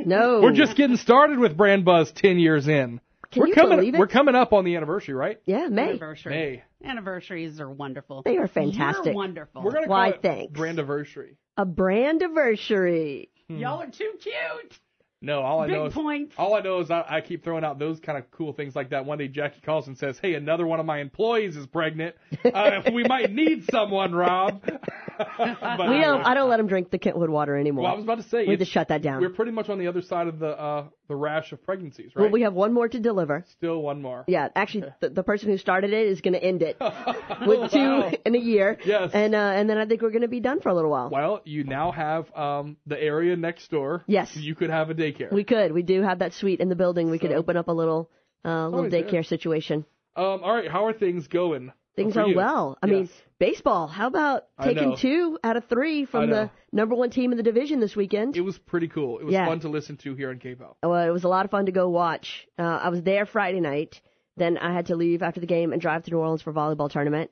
No. We're just getting started with Brand Buzz 10 years in. Can you believe it? We're coming up on the anniversary, right? Yeah, May. Anniversary. Anniversaries are wonderful. They are fantastic. You're wonderful. We're going to Why, call it thanks. Brandiversary. A brandiversary. Y'all are too cute. No, all I know is I keep throwing out those kind of cool things like that. One day Jackie calls and says, "Hey, another one of my employees is pregnant. We might need someone, Rob." I don't let him drink the Kentwood water anymore. Well, I was about to say we need to shut that down. We're pretty much on the other side of the rash of pregnancies, right? Well, we have one more to deliver. Still one more. Yeah, actually, the person who started it is going to end it with 2 in a year. Yes, and then I think we're going to be done for a little while. Well, you now have the area next door. Yes, you could have a daycare. We could. We do have that suite in the building. We could open up a little daycare situation. All right, how are things going? Things are well. I mean, baseball. How about taking 2 out of 3 from the number 1 team in the division this weekend? It was pretty cool. It was fun to listen to here in Capo. Well, it was a lot of fun to go watch. I was there Friday night. Then I had to leave after the game and drive to New Orleans for a volleyball tournament,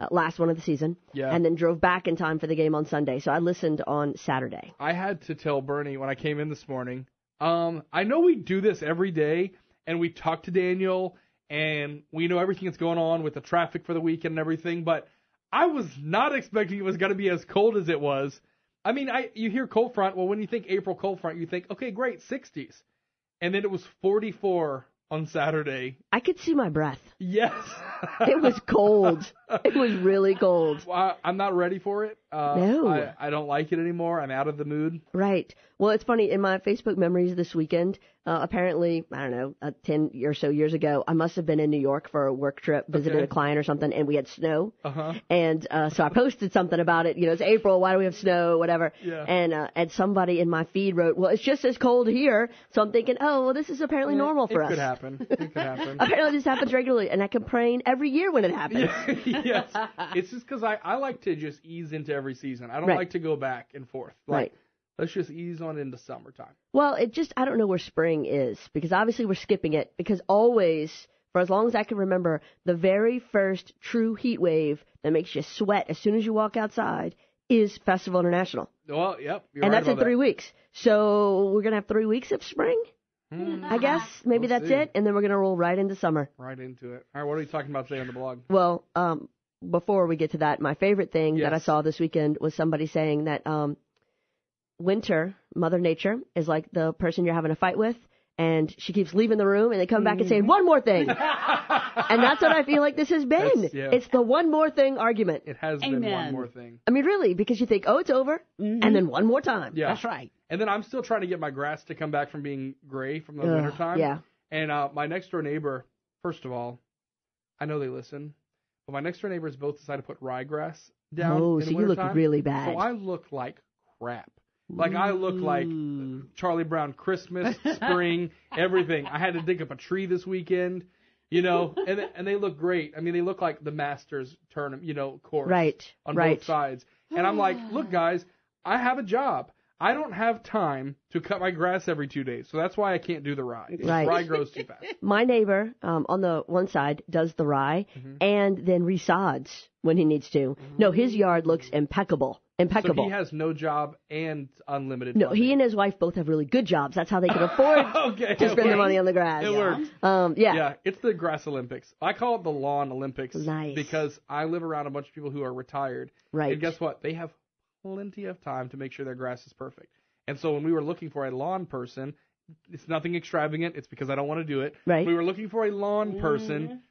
last one of the season. Yeah. And then drove back in time for the game on Sunday. So I listened on Saturday. I had to tell Bernie when I came in this morning, I know we do this every day, and we talk to Daniel, and we know everything that's going on with the traffic for the weekend and everything, but I was not expecting it was going to be as cold as it was. I mean, you hear cold front. Well, when you think April cold front, you think, okay, great, 60s. And then it was 44 on Saturday. I could see my breath. Yes. It was cold. It was really cold. Well, I'm not ready for it. No. I don't like it anymore. I'm out of the mood. Right. Well, it's funny. In my Facebook memories this weekend, apparently, I don't know, 10 or so years ago, I must have been in New York for a work trip, visiting a client or something, and we had snow. Uh-huh. And so I posted something about it. You know, it's April. Why do we have snow? Whatever. Yeah. And somebody in my feed wrote, well, it's just as cold here. So I'm thinking, oh, well, this is apparently normal for us. It could happen. Apparently this happens regularly, and I complain every year when it happens. Yes. It's just because I like to just ease into every season. I don't like to go back and forth. Right. Let's just ease on into summertime. Well, I don't know where spring is, because obviously we're skipping it, because always, for as long as I can remember, the very first true heat wave that makes you sweat as soon as you walk outside is Festival International. Well, yep. And that's in 3 weeks. So we're going to have 3 weeks of spring, I guess. Maybe that's it. And then we're going to roll right into summer. Right into it. All right, what are we talking about today on the blog? Well, before we get to that, my favorite thing that I saw this weekend was somebody saying that winter, Mother Nature, is like the person you're having a fight with, and she keeps leaving the room, and they come back and say, one more thing. And that's what I feel like this has been. It's the one more thing argument. It has been one more thing. I mean, really, because you think, oh, it's over, and then one more time. Yeah. That's right. And then I'm still trying to get my grass to come back from being gray from the winter time. Yeah. And my next door neighbor, first of all, I know they listen, but my next door neighbors both decided to put ryegrass down. Oh, in so the you look time. really bad. So I look like crap. Like, I look like Charlie Brown Christmas, spring, everything. I had to dig up a tree this weekend, you know, and they look great. I mean, they look like the Masters tournament, course on both sides. And I'm like, look, guys, I have a job. I don't have time to cut my grass every 2 days, so that's why I can't do the rye. Right. Rye grows too fast. My neighbor on the one side does the rye and then resods when he needs to. No, his yard looks impeccable. So he has no job and unlimited No, funding. he and his wife both have really good jobs. That's how they can afford to spend the money on the grass. It works. Yeah, it's the grass Olympics. I call it the lawn Olympics Nice. because I live around a bunch of people who are retired. Right. And guess what? They have plenty of time to make sure their grass is perfect. And so when we were looking for a lawn person, it's nothing extravagant. It's because I don't want to do it. Right. We were looking for a lawn person.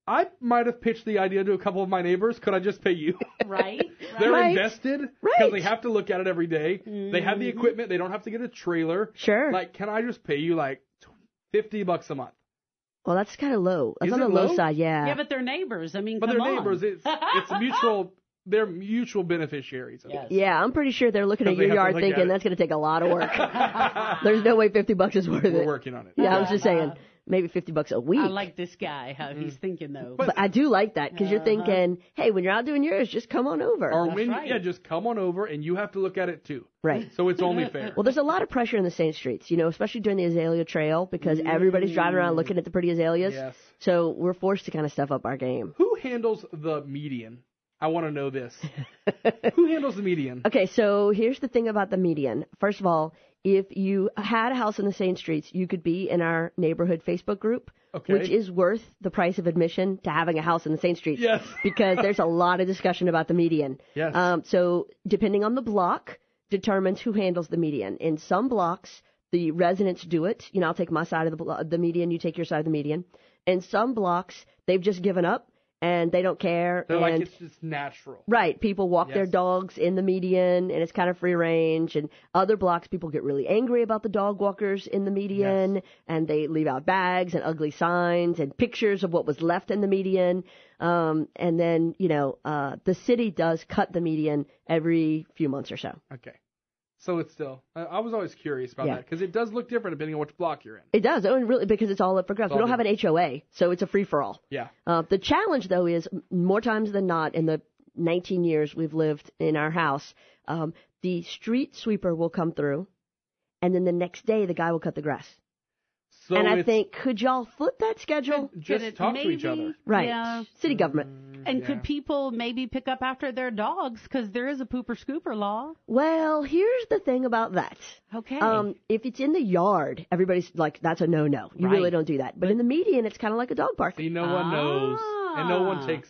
I might have pitched the idea to a couple of my neighbors. Could I just pay you? Right. They're invested because they have to look at it every day. They have the equipment. They don't have to get a trailer. Sure. Like, can I just pay you like $50 a month? Well, that's kind of low. That's Is on it the low low? side, yeah. Yeah, but they're neighbors. I mean, But come they're on. neighbors. It's a mutual. They're mutual beneficiaries. Of Yes. it. Yeah, I'm pretty sure they're looking at Because your they have to yard look at thinking it. that's going to take a lot of work. There's no way $50 is worth it. We're working on it. Yeah, I was just saying, maybe $50 a week. I like this guy, how he's thinking, though. But I do like that because you're thinking, hey, when you're out doing yours, just come on over. Or That's when, right. just come on over and you have to look at it too. Right. So it's only fair. Well, there's a lot of pressure in the Saint Streets, especially during the azalea trail because everybody's driving around looking at the pretty azaleas. Yes. So we're forced to kind of step up our game. Who handles the median? I want to know this. Who handles the median? Okay, so here's the thing about the median. First of all, if you had a house in the same streets, you could be in our neighborhood Facebook group, which is worth the price of admission to having a house in the same streets. Yes. Because there's a lot of discussion about the median. Yes. So depending on the block determines who handles the median. In some blocks, the residents do it. You know, I'll take my side of the median, you take your side of the median. In some blocks, they've just given up. And they don't care. They're like, it's just natural. Right. People walk their dogs in the median, and it's kind of free range. And other blocks, people get really angry about the dog walkers in the median, and they leave out bags and ugly signs and pictures of what was left in the median. And then, the city does cut the median every few months or so. Okay. So it's still, I was always curious about that, because it does look different depending on which block you're in. It does, and really, because it's all up for grabs. We don't have an HOA, so it's a free-for-all. Yeah. The challenge, though, is more times than not, in the 19 years we've lived in our house, the street sweeper will come through, and then the next day the guy will cut the grass. So and I think, could y'all flip that schedule? Just talk to each other. Right. Yeah. City government. And could people maybe pick up after their dogs? Because there is a pooper scooper law. Well, here's the thing about that. Okay. If it's in the yard, everybody's like, that's a no-no. You really don't do that. But in the median, it's kind of like a dog park. See, no one knows. And no one takes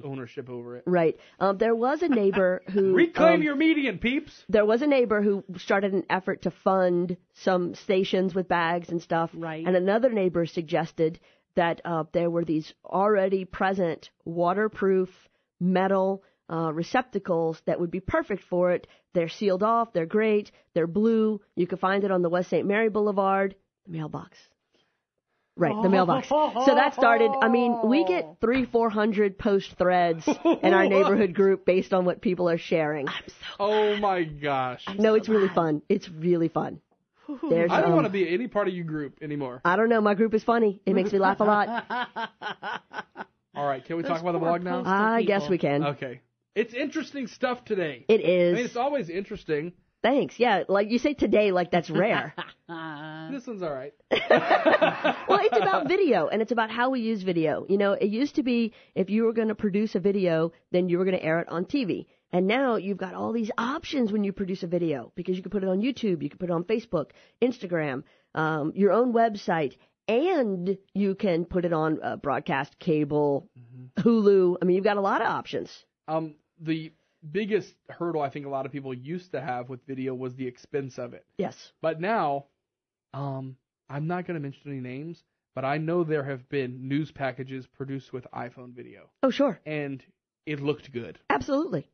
ownership over it. Right. There was a neighbor who... Reclaim your median, peeps! There was a neighbor who started an effort to fund some stations with bags and stuff. Right. And another neighbor suggested that there were these already present waterproof metal receptacles that would be perfect for it. They're sealed off. They're great. They're blue. You can find it on the West St. Mary Boulevard mailbox. Right, the mailbox. So that started, we get 300-400 post threads in our neighborhood group based on what people are sharing. I'm so Oh my gosh. No, it's really fun. It's really fun. I don't want to be any part of your group anymore. I don't know. My group is funny. It makes me laugh a lot. All right, can we talk about the blog now? I guess we can. Okay. It's interesting stuff today. It is. It's always interesting. Thanks. Yeah, like you say today, like that's rare. This one's all right. Well, it's about video, and it's about how we use video. It used to be if you were going to produce a video, then you were going to air it on TV. And now you've got all these options when you produce a video, because you can put it on YouTube, you can put it on Facebook, Instagram, your own website, and you can put it on broadcast, cable, Hulu. You've got a lot of options. The biggest hurdle I think a lot of people used to have with video was the expense of it. Yes. But now, I'm not going to mention any names, but I know there have been news packages produced with iPhone video. Oh, sure. And it looked good. Absolutely.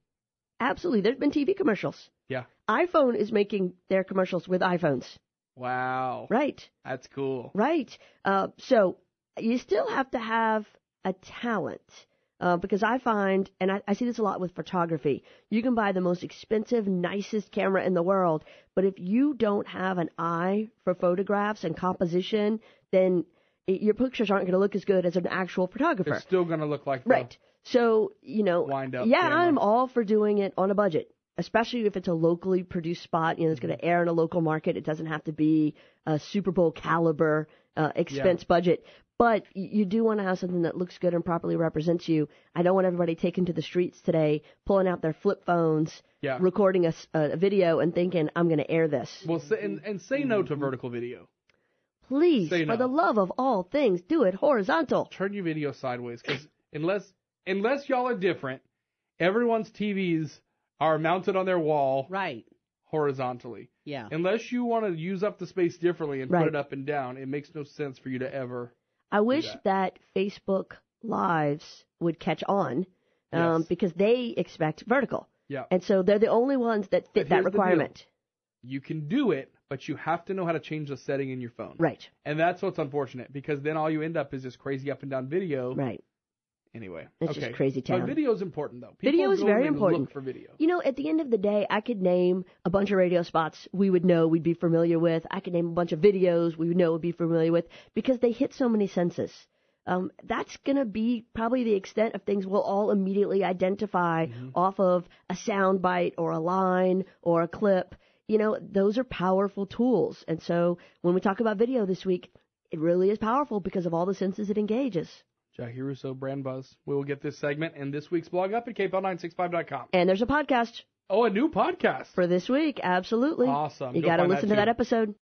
Absolutely. There's been TV commercials. Yeah. iPhone is making their commercials with iPhones. Wow. Right. That's cool. Right. So you still have to have a talent. Because I find, and I see this a lot with photography, you can buy the most expensive, nicest camera in the world, but if you don't have an eye for photographs and composition, then your pictures aren't going to look as good as an actual photographer. They're still going to look like right. So, wind up yeah, camera. I'm all for doing it on a budget, especially if it's a locally produced spot, it's going to air in a local market. It doesn't have to be a Super Bowl caliber expense budget. But you do want to have something that looks good and properly represents you. I don't want everybody taking to the streets today, pulling out their flip phones, recording a video and thinking, I'm going to air this. Well, say no to vertical video. Please, for the love of all things, do it horizontal. Turn your video sideways, because unless y'all are different, everyone's TVs are mounted on their wall. Right. Horizontally. Yeah. Unless you want to use up the space differently and put it up and down, it makes no sense for you to ever... I wish that Facebook Lives would catch on because they expect vertical. Yeah. And so they're the only ones that fit that requirement. You can do it, but you have to know how to change the setting in your phone. Right. And that's what's unfortunate, because then all you end up is this crazy up and down video. Right. Anyway. It's just crazy town. But video is important, though. Video is very important. Look for video. At the end of the day, I could name a bunch of radio spots we would know we'd be familiar with. I could name a bunch of videos we would know we'd be familiar with because they hit so many senses. That's going to be probably the extent of things we'll all immediately identify off of a sound bite or a line or a clip. Those are powerful tools. And so when we talk about video this week, it really is powerful because of all the senses it engages. Jaci Russo, Brand Buzz. We will get this segment and this week's blog up at kpel965.com. And there's a podcast Oh, a new podcast for this week. Absolutely. Awesome. You Go got to find listen that to that too. episode.